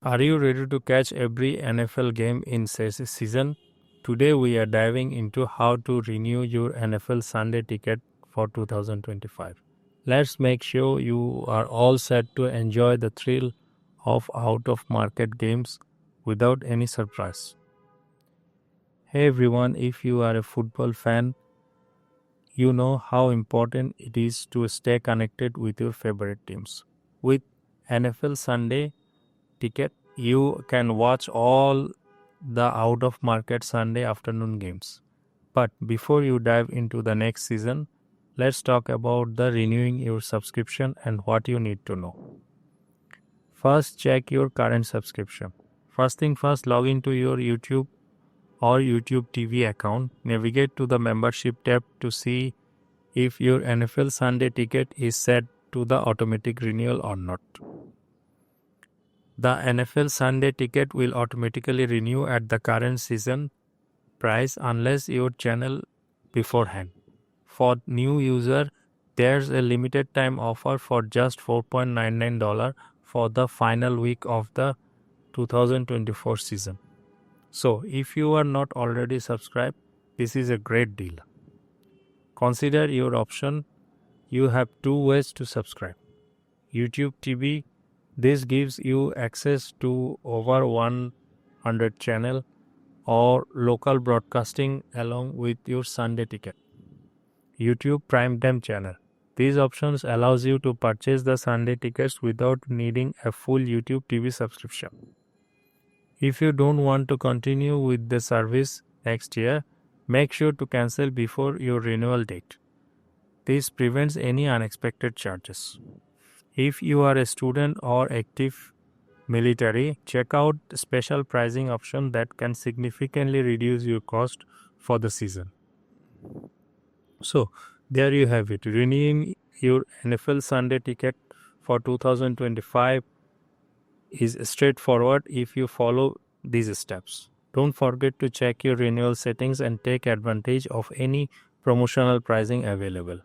Are you ready to catch every NFL game in season? Today we are diving into how to renew your NFL Sunday ticket for 2025. Let's make sure you are all set to enjoy the thrill of out of market games without any surprise. Hey everyone, if you are a football fan, you know how important it is to stay connected with your favorite teams. With NFL Sunday ticket, you can watch all the out of market Sunday afternoon games. But before you dive into the next season, let's talk about the renewing your subscription and what you need to know. First, check your current subscription. First thing first, log into your YouTube or YouTube TV account. Navigate to the membership tab to see if your NFL Sunday ticket is set to the automatic renewal or not. The NFL Sunday ticket will automatically renew at the current season price unless your channel beforehand. For new user, there's a limited time offer for just $4.99 for the final week of the 2024 season. So, if you are not already subscribed, this is a great deal. Consider your option. You have two ways to subscribe. YouTube TV, this gives you access to over 100 channel or local broadcasting along with your Sunday ticket. YouTube Prime Time channel. These options allows you to purchase the Sunday tickets without needing a full YouTube TV subscription. If you don't want to continue with the service next year, make sure to cancel before your renewal date. This prevents any unexpected charges. If you are a student or active military, check out the special pricing option that can significantly reduce your cost for the season. So, there you have it. Renewing your NFL Sunday ticket for 2025 is straightforward if you follow these steps. Don't forget to check your renewal settings and take advantage of any promotional pricing available.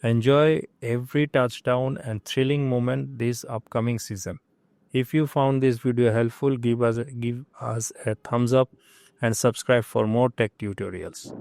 Enjoy every touchdown and thrilling moment this upcoming season. If you found this video helpful, give us a thumbs up and subscribe for more tech tutorials.